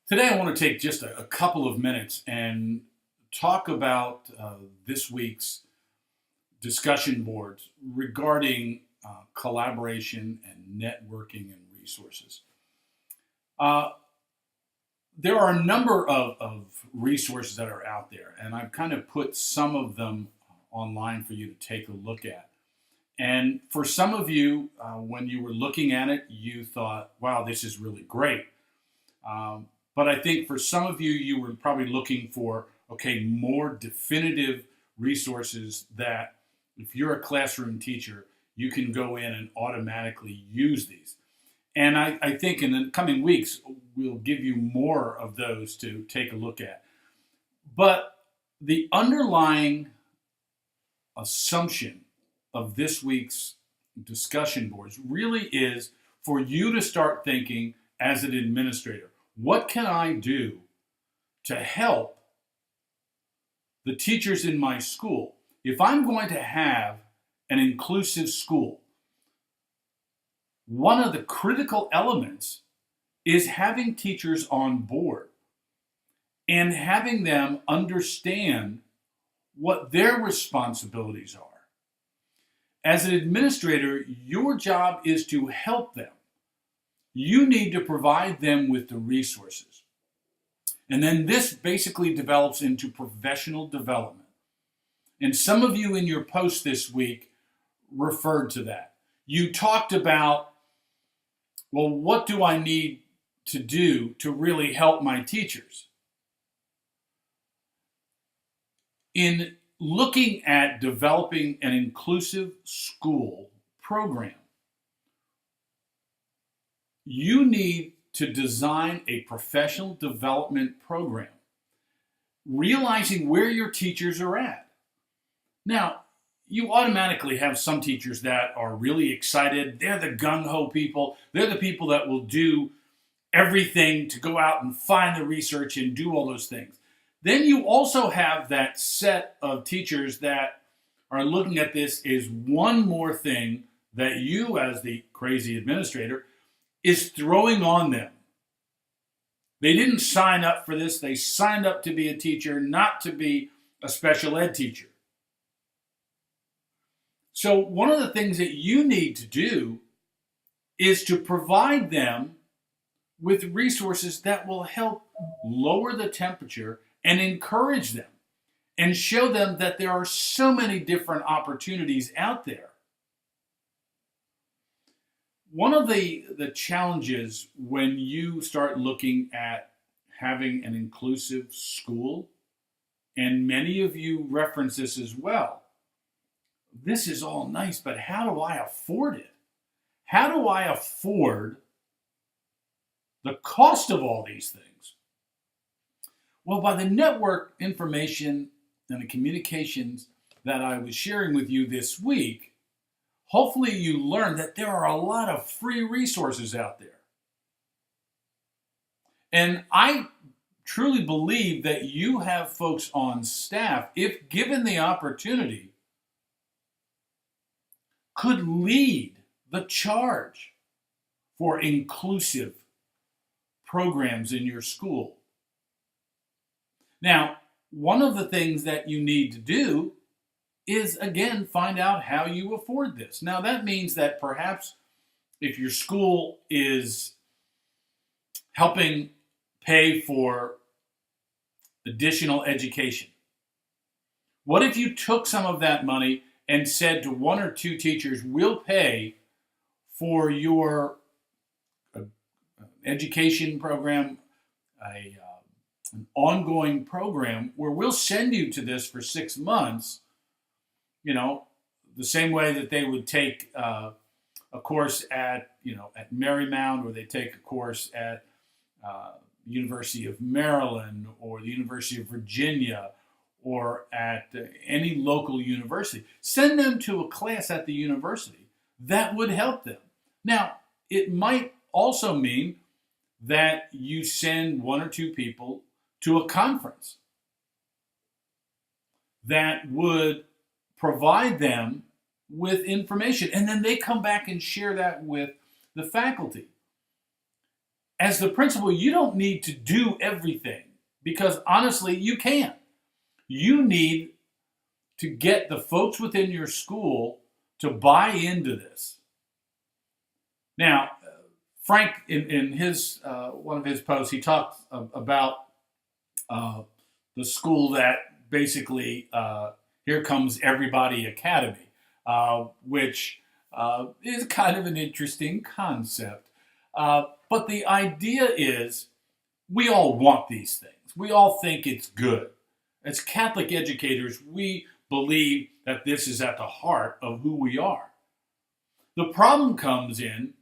Today, I want to take just a couple of minutes and talk about this week's discussion boards regarding collaboration and networking and resources. Uh, there are a number of resources that are out there, and I've kind of put some of them online for you to take a look at. And for some of you, when you were looking at it, you thought, wow, this is really great. Um, but I think for some of you, you were probably looking for, okay, more definitive resources that if you're a classroom teacher, you can go in and automatically use these. And I think in the coming weeks, we'll give you more of those to take a look at. But the underlying assumption of this week's discussion boards really is for you to start thinking as an administrator, what can I do to help the teachers in my school? If I'm going to have an inclusive school, one of the critical elements is having teachers on board and having them understand what their responsibilities are. As an administrator, your job is to help them. You need to provide them with the resources. And then this basically develops into professional development. And some of you in your post this week referred to that. You talked about, well, what do I need to do to really help my teachers? In looking at developing an inclusive school program, you need to design a professional development program, realizing where your teachers are at. Now, you automatically have some teachers that are really excited. They're the gung-ho people. They're the people that will do everything to go out and find the research and do all those things. Then you also have that set of teachers that are looking at this as one more thing that you, as the crazy administrator, is throwing on them. They didn't sign up for this. They signed up to be a teacher, not to be a special ed teacher. So one of the things that you need to do is to provide them with resources that will help lower the temperature and encourage them and show them that there are so many different opportunities out there. One of the challenges when you start looking at having an inclusive school, and many of you reference this as well, this is all nice, but how do I afford it? How do I afford the cost of all these things? Well, by the network information and the communications that I was sharing with you this week, hopefully you learned that there are a lot of free resources out there. And I truly believe that you have folks on staff, if given the opportunity, could lead the charge for inclusive programs in your school. Now, one of the things that you need to do is, again, find out how you afford this. Now, that means that perhaps if your school is helping pay for additional education, what if you took some of that money and said to one or two teachers, we'll pay for your education program, an ongoing program where we'll send you to this for 6 months, the same way that they would take a course at Marymount, or they take a course at University of Maryland or the University of Virginia, or at any local university. Send them to a class at the university. That would help them. Now, it might also mean that you send one or two people to a conference that would provide them with information, and then they come back and share that with the faculty. as the principal, you don't need to do everything because honestly, you can't. You need to get the folks within your school to buy into this. Now, Frank, in his one of his posts, he talked about the school that basically Here Comes Everybody Academy, which is kind of an interesting concept. But the idea is we all want these things. We all think it's good. As Catholic educators, we believe that this is at the heart of who we are. The problem comes in,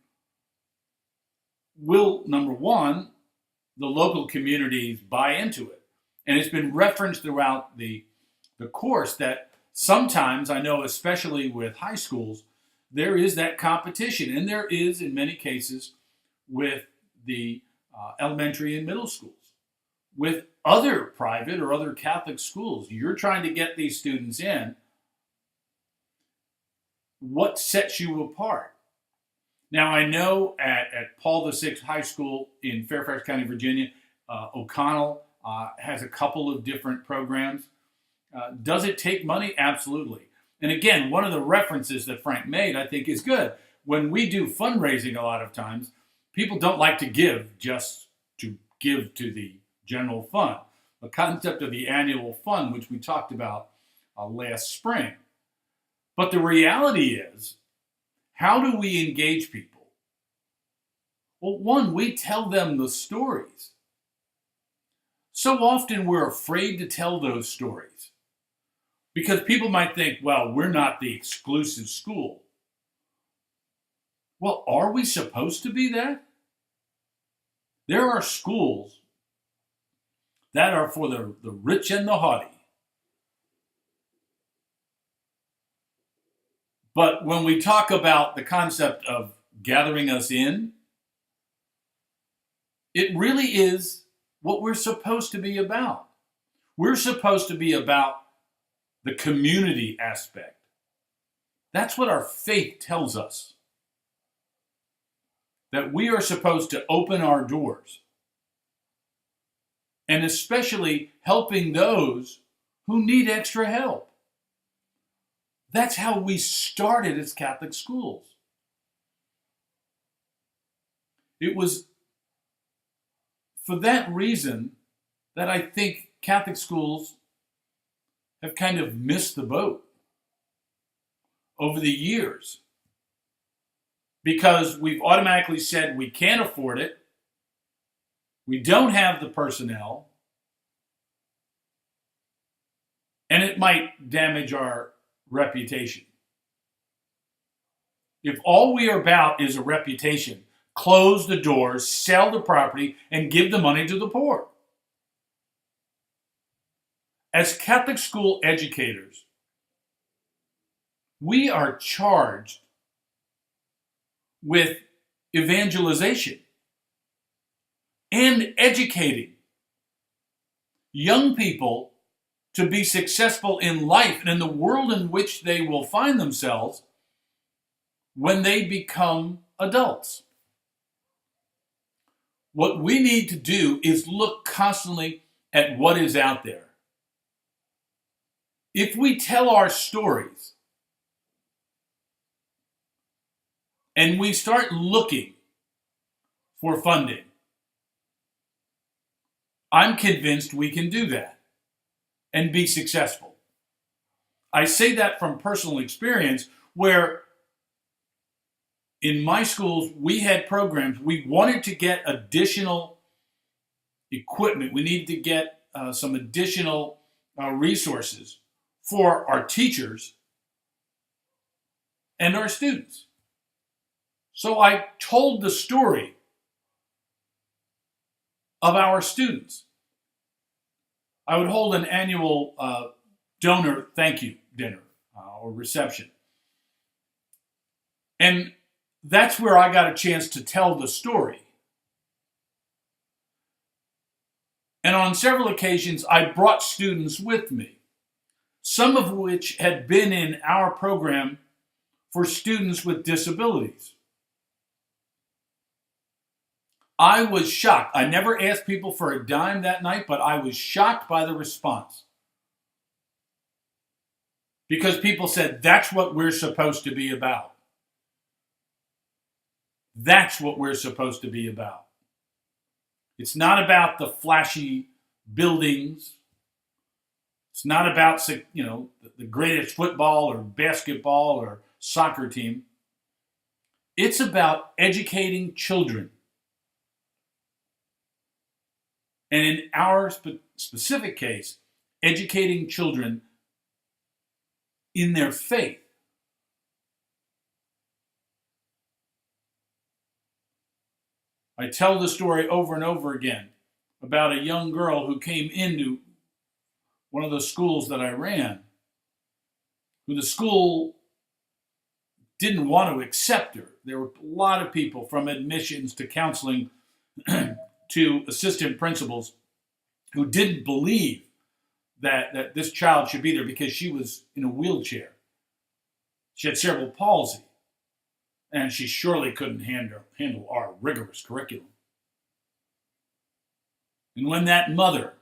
will, number one, the local communities buy into it? And it's been referenced throughout the course that sometimes, I know especially with high schools, there is that competition. And there is, in many cases, with the elementary and middle schools. With other private or other Catholic schools, you're trying to get these students in. What sets you apart? Now, I know at Paul VI High School in Fairfax County, Virginia, O'Connell has a couple of different programs. Does it take money? Absolutely. And again, one of the references that Frank made, I think, is good. When we do fundraising a lot of times, people don't like to give just to give to the general fund. The concept of the annual fund, which we talked about last spring. But the reality is, how do we engage people? Well, one, we tell them the stories. So often we're afraid to tell those stories because people might think, well, we're not the exclusive school. Well, are we supposed to be that? There are schools that are for the rich and the haughty. But when we talk about the concept of gathering us in, it really is what we're supposed to be about. We're supposed to be about the community aspect. That's what our faith tells us. That we are supposed to open our doors. And especially helping those who need extra help. That's how we started as Catholic schools. It was for that reason that I think Catholic schools have kind of missed the boat over the years. Because we've automatically said we can't afford it, we don't have the personnel, and it might damage our reputation. If all we are about is a reputation, close the doors, sell the property, and give the money to the poor. As Catholic school educators, we are charged with evangelization and educating young people to be successful in life and in the world in which they will find themselves when they become adults. What we need to do is look constantly at what is out there. If we tell our stories and we start looking for funding, I'm convinced we can do that and be successful. I say that from personal experience where in my schools we had programs, we wanted to get additional equipment, we needed to get some additional resources for our teachers and our students. So I told the story of our students. I would hold an annual donor thank you dinner or reception. And that's where I got a chance to tell the story. And on several occasions, I brought students with me, some of which had been in our program for students with disabilities. I was shocked. I never asked people for a dime that night, but I was shocked by the response. Because people said, that's what we're supposed to be about. That's what we're supposed to be about. It's not about the flashy buildings. It's not about, the greatest football or basketball or soccer team. It's about educating children. And in our specific case, educating children in their faith. I tell the story over and over again about a young girl who came into one of the schools that I ran, who the school didn't want to accept her. There were a lot of people, from admissions to counseling to assistant principals, who didn't believe that this child should be there because she was in a wheelchair. She had cerebral palsy, and she surely couldn't handle our rigorous curriculum. And when that mother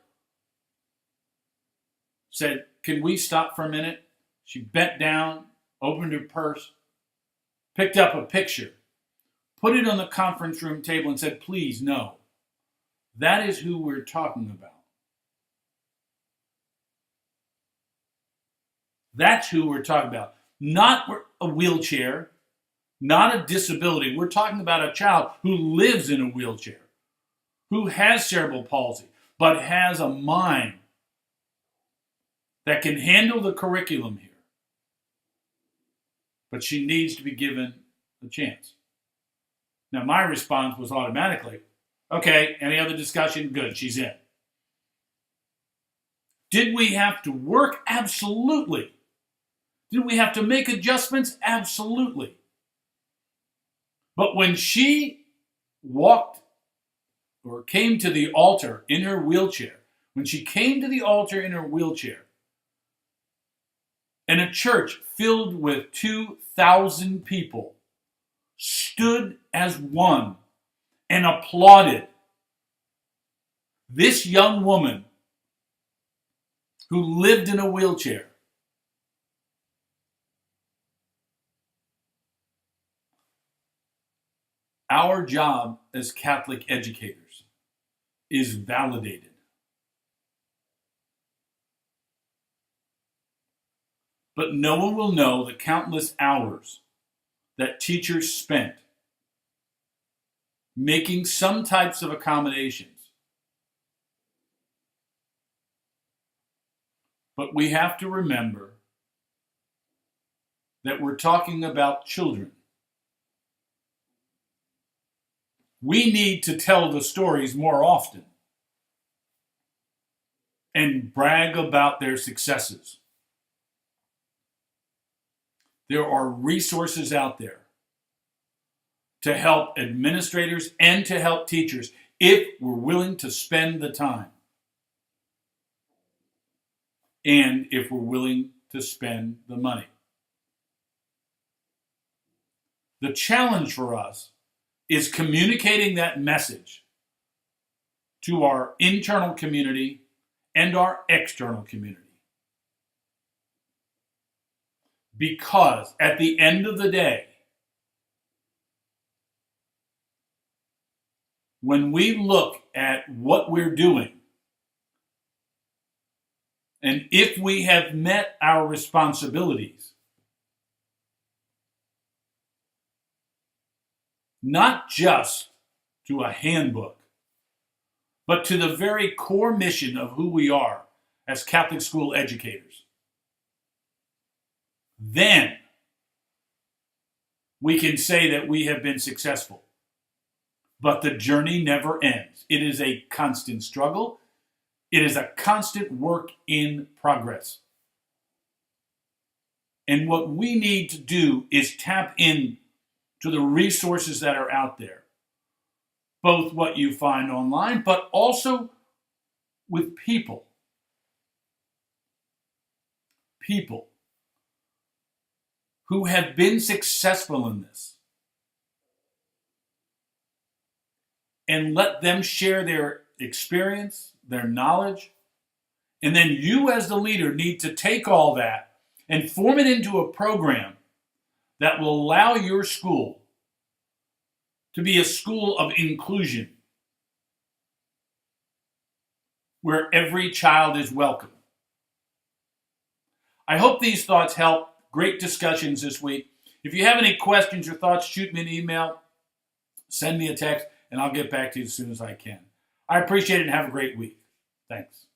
said, "Can we stop for a minute?" she bent down, opened her purse, picked up a picture, put it on the conference room table and said, "Please, no." That is who we're talking about. That's who we're talking about. Not a wheelchair, not a disability. We're talking about a child who lives in a wheelchair, who has cerebral palsy, but has a mind that can handle the curriculum here. But she needs to be given a chance. Now, my response was automatically, okay, any other discussion? Good, she's in. Did we have to work? Absolutely. Did we have to make adjustments? Absolutely. But when she walked or came to the altar in her wheelchair, and a church filled with 2,000 people stood as one and applauded this young woman who lived in a wheelchair, our job as Catholic educators is validated. But no one will know the countless hours that teachers spent making some types of accommodations. But we have to remember that we're talking about children. We need to tell the stories more often and brag about their successes. There are resources out there to help administrators and to help teachers if we're willing to spend the time and if we're willing to spend the money. The challenge for us is communicating that message to our internal community and our external community. Because at the end of the day, when we look at what we're doing, and if we have met our responsibilities, not just to a handbook, but to the very core mission of who we are as Catholic school educators, then we can say that we have been successful. But the journey never ends. It is a constant struggle. It is a constant work in progress. And what we need to do is tap in to the resources that are out there. Both what you find online, but also with people. People who have been successful in this and let them share their experience, their knowledge. And then you as the leader need to take all that and form it into a program that will allow your school to be a school of inclusion, where every child is welcome. I hope these thoughts help. Great discussions this week. If you have any questions or thoughts, shoot me an email, send me a text, and I'll get back to you as soon as I can. I appreciate it and have a great week. Thanks.